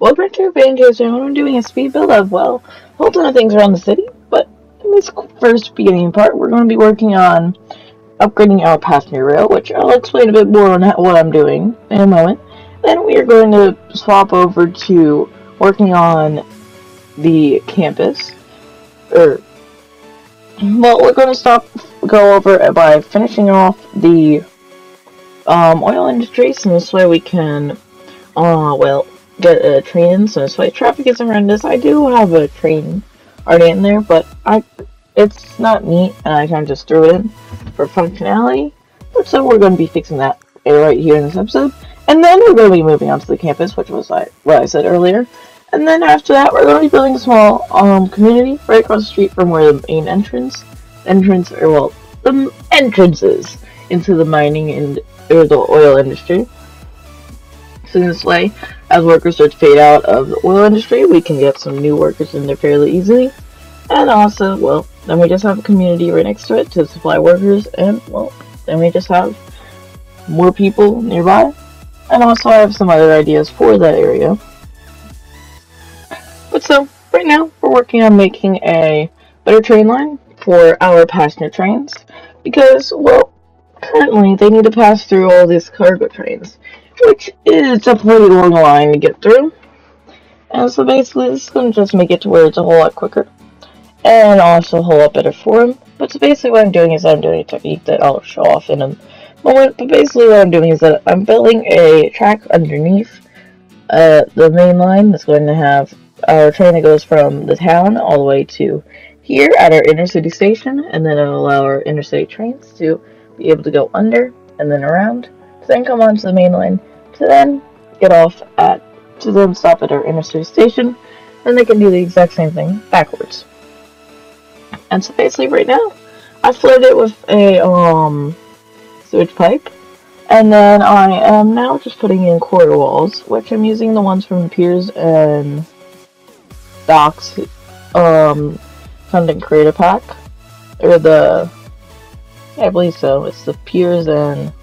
Welcome to Banjo's channel. I'm doing a speed build of, well, a whole ton of things around the city, but in this first beginning part, we're going to be working on upgrading our passenger rail, which I'll explain a bit more on what I'm doing in a moment. Then we are going to swap over to working on the campus, we're going to go over it by finishing off the oil industry, so this way we can, get a train in, so this way traffic isn't horrendous. I do have a train already in there, but it's not neat, and I kind of just threw it in for functionality. But so we're going to be fixing that right here in this episode, and then we're going to be moving on to the campus, which was what I said earlier. And then after that, we're going to be building a small community right across the street from where the main the entrances into the mining or the oil industry. So this way, as workers start to fade out of the oil industry, we can get some new workers in there fairly easily. And also, well, then we just have a community right next to it to supply workers, and, well, then we just have more people nearby. And also I have some other ideas for that area. But so, right now, we're working on making a better train line for our passenger trains, because, well, currently they need to pass through all these cargo trains, which is a pretty long line to get through. And so basically this is going to just make it to where it's a whole lot quicker, and also a whole lot better for them. But so basically what I'm doing is I'm doing a technique that I'll show off in a moment, but basically what I'm doing is that I'm building a track underneath the main line that's going to have our train that goes from the town all the way to here at our inner city station, and then it'll allow our inner city trains to be able to go under and then around to then come onto the main line to then stop at our inner city station. Then they can do the exact same thing backwards. And so basically right now I flooded it with a sewage pipe, and then I am now just putting in quarter walls, which I'm using the ones from Piers and Doc's content creator pack, or I believe so. It's the Piers and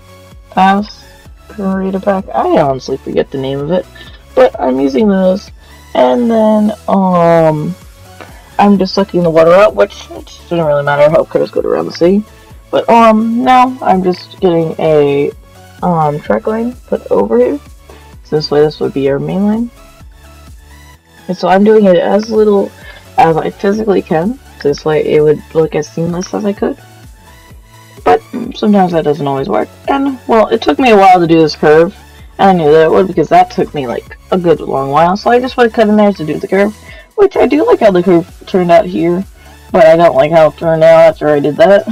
Pass creator pack. I honestly forget the name of it, but I'm using those. And then I'm just sucking the water out, which doesn't really matter how cars go around the city. But now I'm just getting a track line put over here. So this way, this would be our main line. And so I'm doing it as little as I physically can, so this way it would look as seamless as I could. But sometimes that doesn't always work. And, well, it took me a while to do this curve, and I knew that it would because that took me like a good long while. So I just put a cut in there to do the curve, which I do like how the curve turned out here, but I don't like how it turned out after I did that.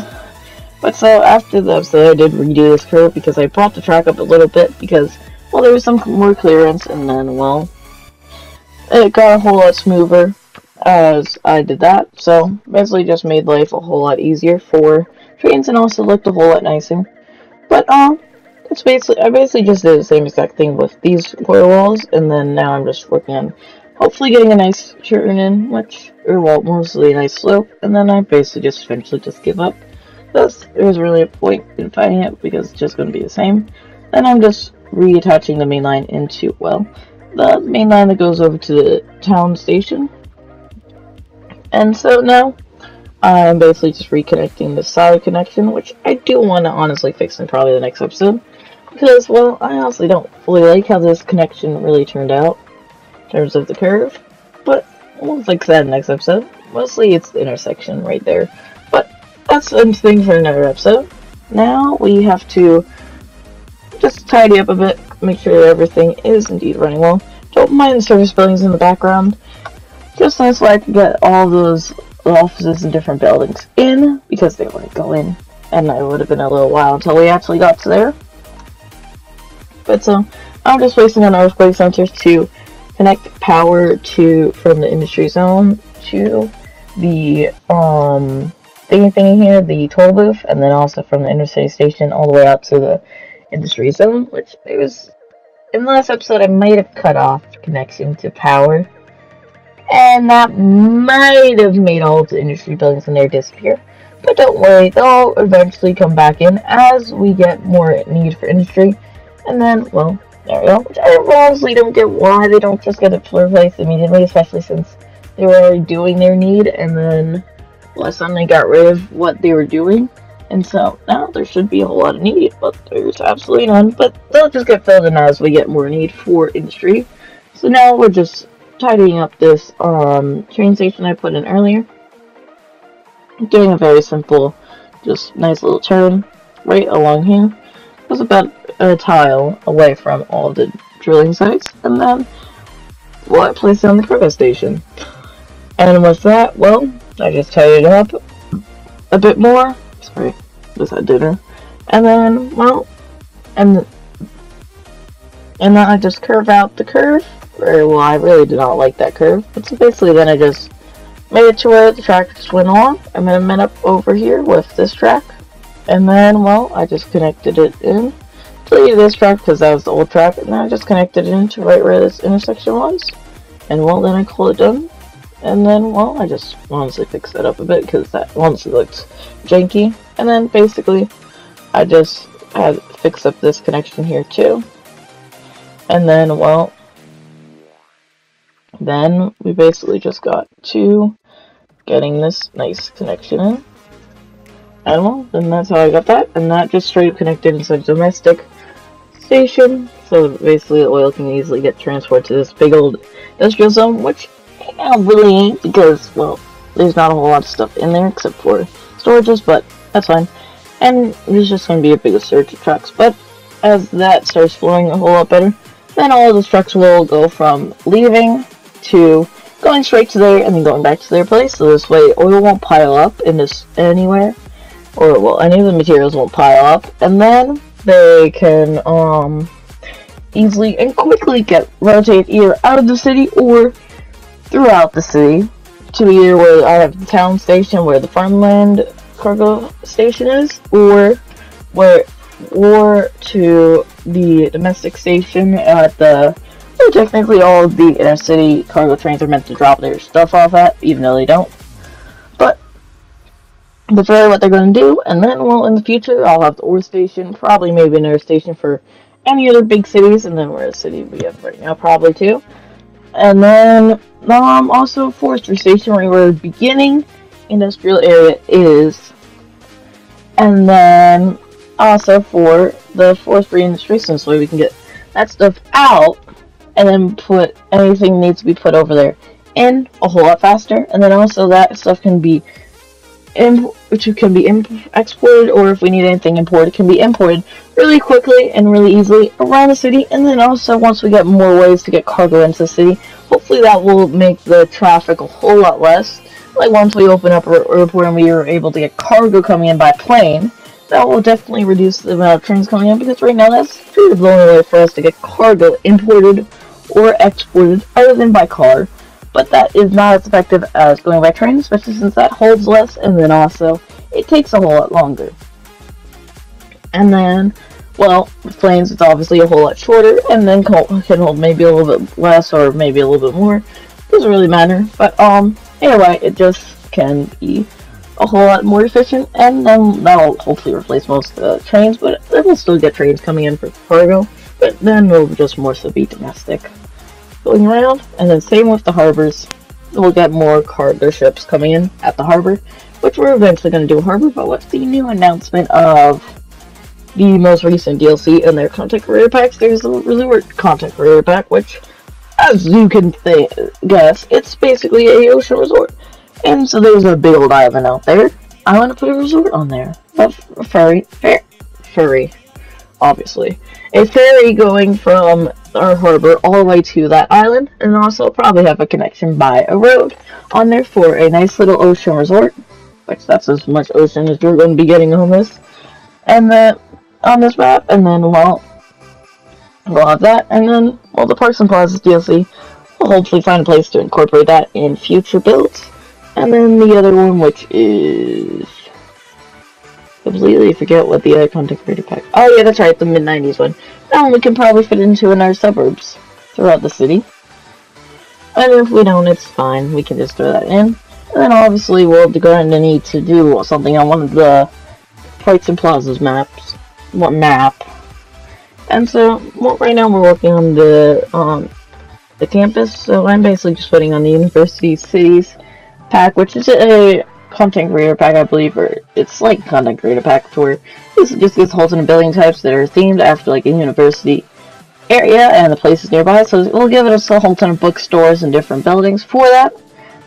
But so after the episode, I did redo this curve because I brought the track up a little bit because, well, there was some more clearance, and then, well, it got a whole lot smoother as I did that. So basically just made life a whole lot easier for trains and also looked a whole lot nicer. But I basically just did the same exact thing with these quarter walls, and then now I'm just working on hopefully getting a nice turn in, mostly a nice slope, and then I basically just eventually just give up. Thus, there's really a point in fighting it because it's just going to be the same. Then I'm just reattaching the main line into, well, the main line that goes over to the town station. And so now I'm basically just reconnecting the solid connection, which I do want to honestly fix in probably the next episode, because, well, I honestly don't fully like how this connection really turned out in terms of the curve, but we'll fix that in the next episode. Mostly it's the intersection right there, but that's a thing for another episode. Now we have to just tidy up a bit, make sure everything is indeed running well. Don't mind the service buildings in the background, just so I can get all those offices in different buildings in, because they wouldn't go in, and it would have been a little while until we actually got to there. But so, I'm just waiting on earthquake sensors to connect power from the industry zone to the thingy here, the toll booth, and then also from the intercity station all the way out to the industry zone, which there was, in the last episode I might have cut off connection to power, and that might have made all of the industry buildings in there disappear. But don't worry, they'll eventually come back in as we get more need for industry, and then, well, There we go. Which I honestly don't get why they don't just get it replaced immediately, especially since they were already doing their need, and then, well, I suddenly got rid of what they were doing. And so now there should be a whole lot of need, but there's absolutely none. But they'll just get filled in as we get more need for industry. So now we're just tidying up this train station I put in earlier. Doing a very simple, just nice little turn right along here. It was about a tile away from all the drilling sites, and then I placed it on the cargo station. And with that, well, I just tidied it up a bit more. Sorry, just had dinner. And then, well, and then I just curve out the curve. Well, I really did not like that curve. But so basically, then I just made it to where the track just went on. I'm gonna met up over here with this track. And then, well, I just connected it in. Deleted this track because that was the old track. And then I just connected it into right where this intersection was. And, well, then I called it done. And then, well, I just honestly fixed that up a bit because that honestly looked janky. And then, basically, I just had fixed up this connection here, too. And then, well, then we basically just got to getting this nice connection in. And, well, then that's how I got that. And that just straight connected into a domestic station. So, basically, the oil can easily get transported to this big old industrial zone, which really ain't because, well, there's not a whole lot of stuff in there except for storages, but that's fine. And there's just going to be a bigger surge of trucks, but as that starts flowing a whole lot better, then all of those trucks will go from leaving to going straight to there and then going back to their place, so this way oil won't pile up in this anywhere, or, well, any of the materials won't pile up, and then they can, easily and quickly get rotated either out of the city or throughout the city to either where I have the town station where the farmland cargo station is, or to the domestic station at the, well, technically all of the inner city cargo trains are meant to drop their stuff off at, even though they don't. But that's really what they're going to do, and then, well, in the future I'll have the ore station, probably maybe another station for any other big cities, and then we're a city we have right now probably too. And then, also forestry station where the beginning industrial area is. And then, also for the forestry industry, so this way we can get that stuff out, and then put anything needs to be put over there in a whole lot faster. And then also that stuff can be exported, or if we need anything imported, can be imported really quickly and really easily around the city. And then also, once we get more ways to get cargo into the city, hopefully that will make the traffic a whole lot less. Like, once we open up our airport and we are able to get cargo coming in by plane, that will definitely reduce the amount of trains coming in, because right now that's truly the only way for us to get cargo imported or exported other than by car. But that is not as effective as going by train, especially since that holds less, and then also it takes a whole lot longer. And then, well, with planes it's obviously a whole lot shorter, and then can hold maybe a little bit less or maybe a little bit more. Doesn't really matter, but anyway, it just can be a whole lot more efficient, and then that'll hopefully replace most of the trains, but it will still get trains coming in for cargo, but then it'll just more so be domestic going around. And then same with the harbors, we'll get more cargo ships coming in at the harbor, which we're eventually going to do a harbor. But with the new announcement of the most recent DLC and their content creator packs, there's a resort content creator pack, which, as you can guess, it's basically a ocean resort. And so there's a big old island out there. I want to put a resort on there. A ferry, obviously. A ferry going from our harbor all the way to that island, and also probably have a connection by a road on there for a nice little ocean resort, which that's as much ocean as you're going to be getting on this. And then, on this map, and then, well, we'll have that, and then, well, the Parks and Plazas DLC, we'll hopefully find a place to incorporate that in future builds. And then the other one, which is, completely forget what the other content creator pack. Oh yeah, that's right, the mid-90s one. That one we can probably fit into in our suburbs throughout the city. And if we don't, it's fine. We can just throw that in. And then obviously we're going to need to do something on one of the Parks and Plazas maps. What map? And so, well, right now we're working on the campus. So I'm basically just putting on the University Cities pack, which is a content creator pack, I believe, or it's like content creator pack to where this just gets holes in a billion types that are themed after like a university area and the places nearby. So we'll give it a whole ton of bookstores and different buildings for that.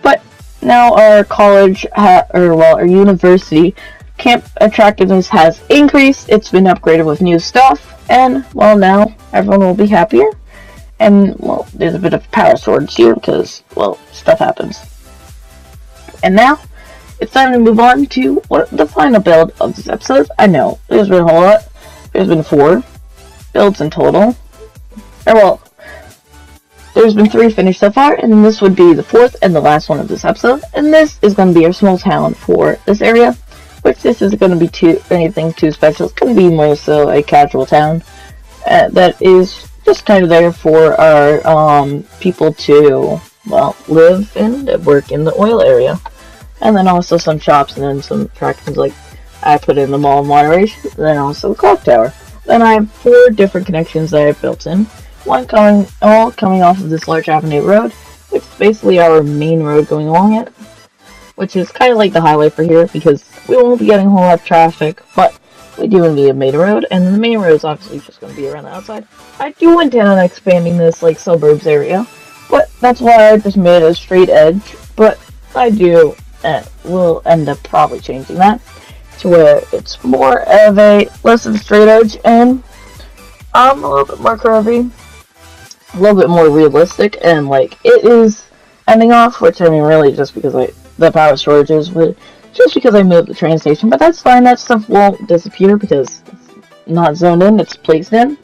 But now our college, our university camp attractiveness has increased. It's been upgraded with new stuff, and well, now everyone will be happier. And well, there's a bit of power shortage here because well, stuff happens. And now it's time to move on to the final build of this episode. I know there's been a whole lot. There's been 4 builds in total. Or well, there's been 3 finished so far, and this would be the 4th and the last one of this episode. And this is going to be our small town for this area, which this isn't going to be anything too special. It's going to be more so a casual town that is just kind of there for our people to well live and work in the oil area, and then also some shops and then some attractions like I put in the mall of moderation, and then also the clock tower. Then I have 4 different connections that I've built in. One coming off of this large avenue road, which is basically our main road going along it, which is kind of like the highway for here because we won't be getting a whole lot of traffic, but we do need a main road, and the main road is obviously just going to be around the outside. I do intend on expanding this like suburbs area, but that's why I just made a straight edge, but I do will end up probably changing that to where it's more of a less of a straight edge and a little bit more curvy, a little bit more realistic, and like it is ending off, which I mean really just because the power shortages, but just because I moved the train station, but that's fine. That stuff won't disappear because it's not zoned in, it's placed in.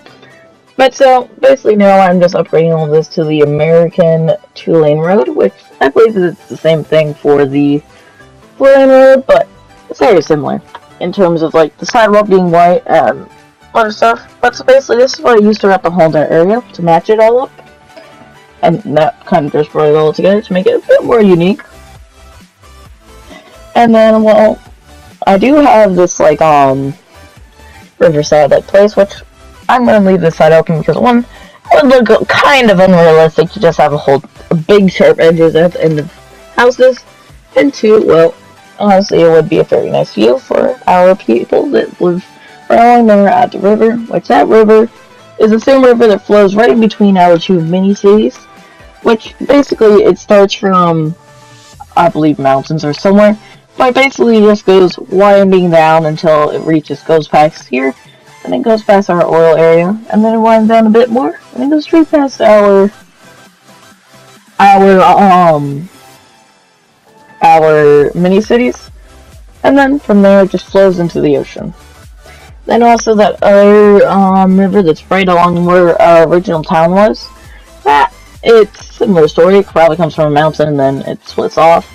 But so basically now I'm just upgrading all this to the American 2-lane road, which I believe it's the same thing for the 4-lane road, but it's very similar in terms of like the sidewalk being white and other stuff. But so basically this is what I used to wrap the whole entire area to match it all up, and that kind of just brought it all together to make it a bit more unique. And then well, I do have this like riverside like place, which I'm gonna leave this side open because one, it would look kind of unrealistic to just have a big sharp edges at the end of houses, and 2, well, honestly, it would be a very nice view for our people that live right along there at the river, which that river is the same river that flows right in between our 2 mini cities, which basically it starts from, I believe, mountains or somewhere, but basically it just goes winding down until it goes past here, and it goes past our oil area, and then it winds down a bit more, and it goes straight past our mini cities, and then from there it just flows into the ocean. Then also that other river that's right along where our original town was, it's a similar story. It probably comes from a mountain and then it splits off,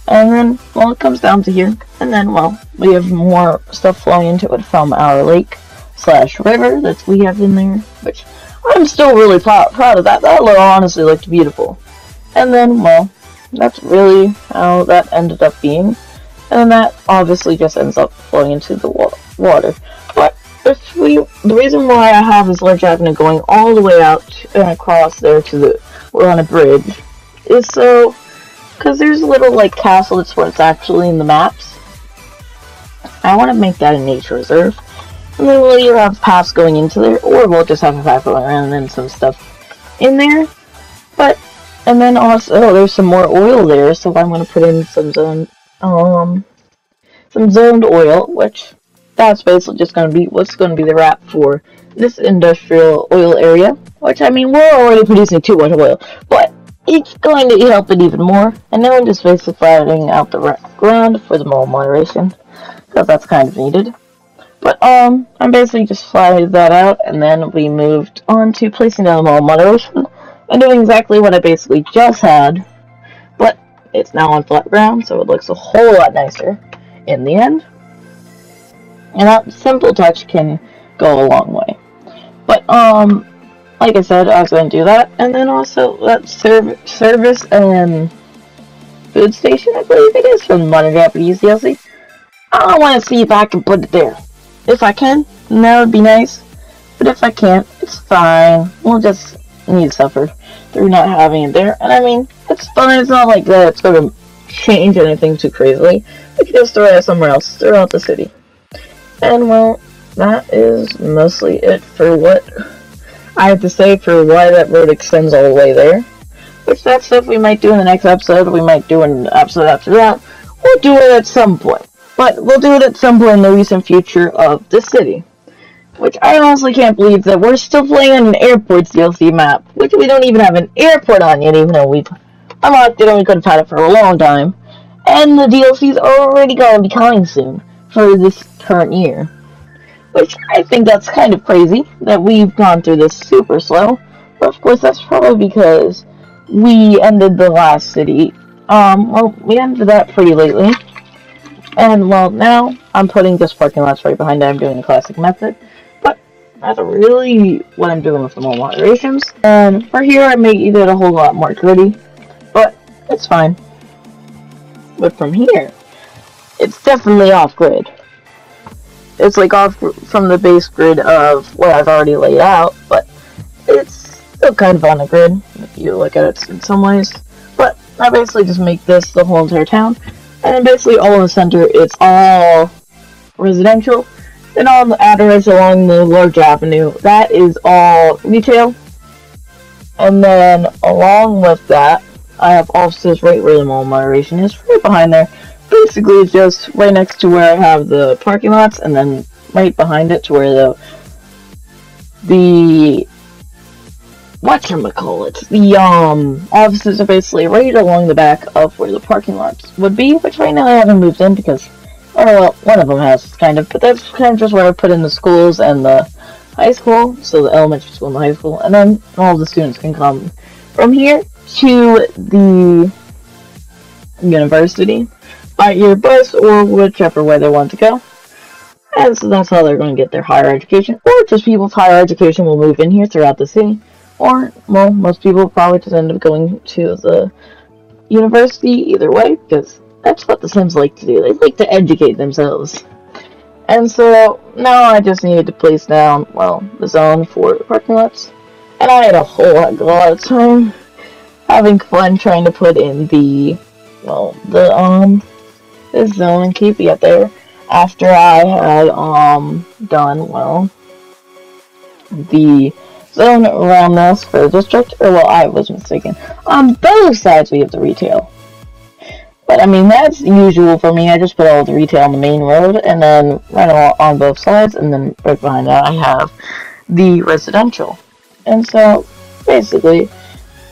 and then well it comes down to here, and then well we have more stuff flowing into it from our lake / river that we have in there, which I'm still really proud of that. That honestly looked beautiful. And then well that's really how that ended up being, and that obviously just ends up flowing into the water. But the reason why I have this large avenue going all the way out and across there we're on a bridge, is so because there's a little like castle that's where it's actually in the maps. I want to make that a nature reserve, and then we'll either have paths going into there, or we'll just have a path going around and then some stuff in there. But and then also there's some more oil there, so I'm going to put in some zoned oil, which that's basically just going to be what's going to be the wrap for this industrial oil area. Which I mean we're already producing too much oil, but it's going to help it even more. And now I'm just basically flattening out the ground for the mole moderation, because that's kind of needed. But I'm basically just flattening that out, and then we moved on to placing down the mole moderation and doing exactly what I basically just had, but it's now on flat ground, so it looks a whole lot nicer in the end. And that simple touch can go a long way. But like I said, I was going to do that, and then also that service and food station, I believe it is, from Modern Japanese DLC. I want to see if I can put it there. If I can, then that would be nice. But if I can't, it's fine. We'll just need to suffer through not having it there. And I mean, it's fine. It's not like that it's going to change anything too crazily. We can just throw it somewhere else throughout the city. And well, that is mostly it for what I have to say for why that road extends all the way there. Which that stuff we might do in the next episode. We might do in the episode after that. We'll do it at some point. But we'll do it at some point in the recent future of the city. Which I honestly can't believe that we're still playing on an airport's DLC map. Which we don't even have an airport on yet, even though we've unlocked it and we could have had it for a long time. And the DLC's already going to be coming soon for this current year. Which I think that's kind of crazy that we've gone through this super slow. But of course that's probably because we ended the last city. Well, we ended that pretty lately. And well, now I'm putting just parking lots right behind it. I'm doing the classic method. But that's really what I'm doing with the more moderations. And for here I made it a whole lot more gritty. But it's fine. But from here, it's definitely off-grid. It's like off from the base grid of what I've already laid out, but it's still kind of on the grid if you look at it in some ways. But I basically just make this the whole entire town, and then basically all in the center, it's all residential. Then on the outer edge along the large avenue, that is all retail. And then along with that, I have offices right where the mall moderation is, right behind there. Basically, it's just right next to where I have the parking lots, and then right behind it to where the whatchamacallit, the offices are basically right along the back of where the parking lots would be, which right now I haven't moved in because, oh well, one of them has, kind of, but that's kind of just where I put in the schools and the high school, so the elementary school and the high school, and then all the students can come from here to the university by your bus or whichever way they want to go. And so that's how they're going to get their higher education. Or just people with higher education will move in here throughout the city. Or, well, most people probably just end up going to the university either way, because that's what the Sims like to do. They like to educate themselves. And so now I just needed to place down, well, the zone for the parking lots. And I had a whole lot of time having fun trying to put in the, well, this zone and keep it there after I had, done, well, the zone around this for the district, or, well, I was mistaken. On both sides we have the retail. But, I mean, that's usual for me. I just put all the retail on the main road, and then right on both sides, and then right behind that I have the residential. And so, basically,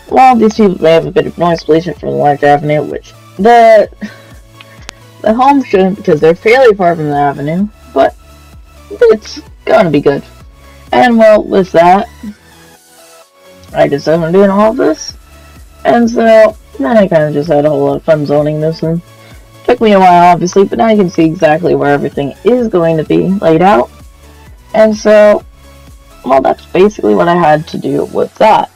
while these people may have a bit of noise pollution from the large avenue, which the home shouldn't because they're fairly far from the avenue, but it's gonna be good. And well, with that, I just started doing all of this, and so then I kind of just had a whole lot of fun zoning this, and it took me a while obviously, but now you can see exactly where everything is going to be laid out. And so, well, that's basically what I had to do with that.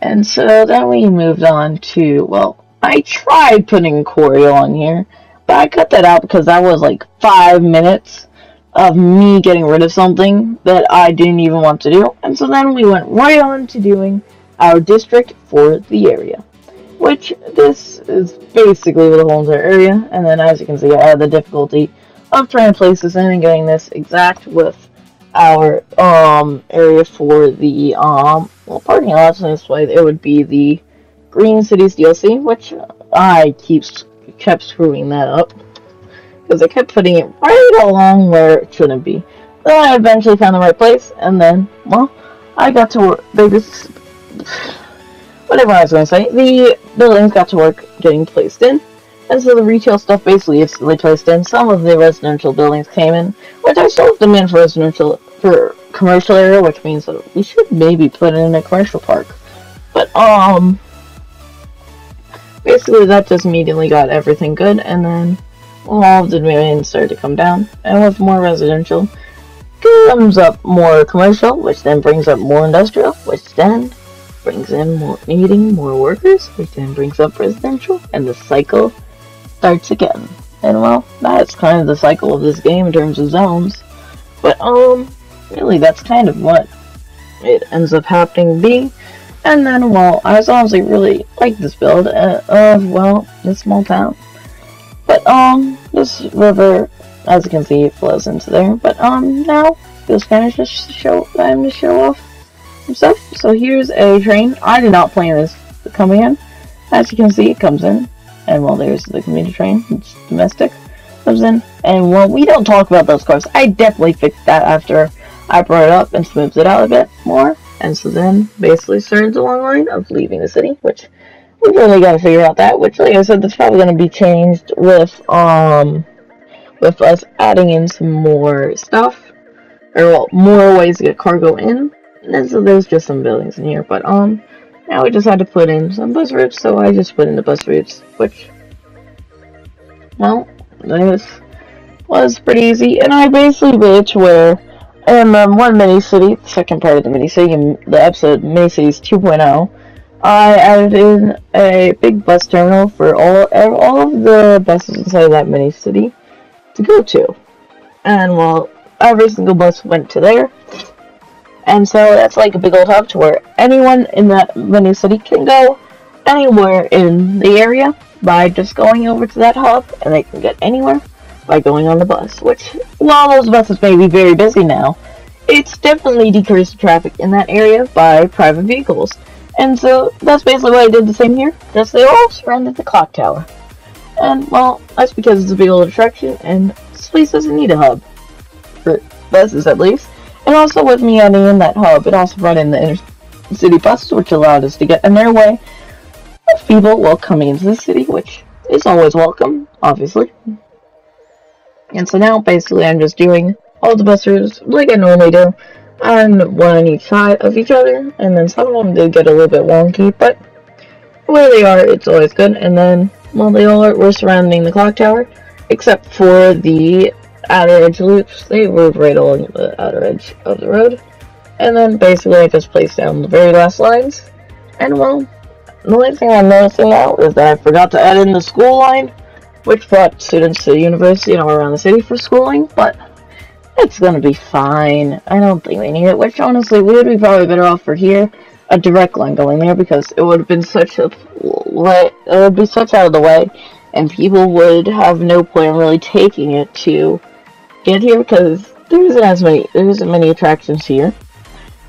And so then we moved on to, well, I tried putting Choreo on here, but I cut that out because that was like 5 minutes of me getting rid of something that I didn't even want to do. And so then we went right on to doing our district for the area, which this is basically the whole entire area. And then as you can see, I had the difficulty of trying to place this in and getting this exact with our area for the well, parking lots. And this way it would be the Green Cities DLC, which I kept screwing that up because I kept putting it right along where it shouldn't be. Then I eventually found the right place, and then, well, I got to work. Whatever I was going to say, the buildings got to work getting placed in, and so the retail stuff basically is placed in. Some of the residential buildings came in, which I still have them in for commercial area, which means that we should maybe put it in a commercial park. But basically that just immediately got everything good, and then all of the domains started to come down, and with more residential comes up more commercial, which then brings up more industrial, which then brings in needing more workers, which then brings up residential, and the cycle starts again. And well, that's kind of the cycle of this game in terms of zones. But really, that's kind of what it ends up happening to be. And then, well, I was honestly really like this build of, well, this small town. But, this river, as you can see, flows into there. But, now, just kind of just show off some stuff. So here's a train. I did not plan this coming in. As you can see, it comes in. And, well, there's the commuter train. It's domestic. Comes in. And, well, we don't talk about those cars. I definitely fixed that after I brought it up and smoothed it out a bit more. And so then, basically started the long line of leaving the city, which we really got to figure out that, which, like I said, that's probably going to be changed with us adding in some more stuff, or, well, more ways to get cargo in. And so there's just some buildings in here, but, now we just had to put in some bus routes, so I just put in the bus routes, which, well, this was pretty easy, and I basically reached where in one mini-city, the second part of the mini-city, in the episode Mini-Cities 2.0, I added in a big bus terminal for all of the buses inside that mini-city to go to. And, well, every single bus went to there. And so that's like a big old hub to where anyone in that mini-city can go anywhere in the area by just going over to that hub, and they can get anywhere by going on the bus, which, while those buses may be very busy now, it's definitely decreased the traffic in that area by private vehicles. And so that's basically why I did the same here, because they all surrounded the clock tower. And, well, that's because it's a big old attraction, and this place doesn't need a hub. For buses, at least. And also, with me adding in that hub, it also brought in the inner city buses, which allowed us to get in their way of people coming into the city, which is always welcome, obviously. And so now, basically, I'm just doing all the bus routes like I normally do, and one on each side of each other, and then some of them did get a little bit wonky, but where they are, it's always good. And then, well, they all were surrounding the clock tower, except for the outer edge loops. They were right along the outer edge of the road. And then, basically, I just placed down the very last lines, and, well, the only thing I'm noticing now is that I forgot to add in the school line, which brought students to the university and all around the city for schooling, but it's gonna be fine. I don't think they need it, which honestly, we would be probably better off for here, a direct line going there, because it would have been such out of the way, and people would have no point really taking it to get here, because there isn't many attractions here.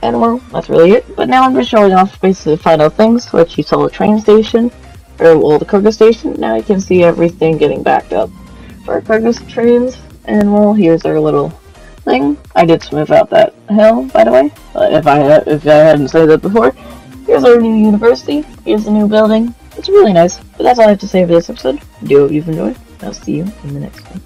And, well, that's really it. But now I'm just showing off basically the final things, which you saw the train station, or, well, the cargo station. Now you can see everything getting backed up for our cargo trains. And, well, here's our little thing. I did smooth out that hill, by the way, if I hadn't said that before. Here's our new university. Here's the new building. It's really nice. But that's all I have to say for this episode. Do hope you've enjoyed. I'll see you in the next one.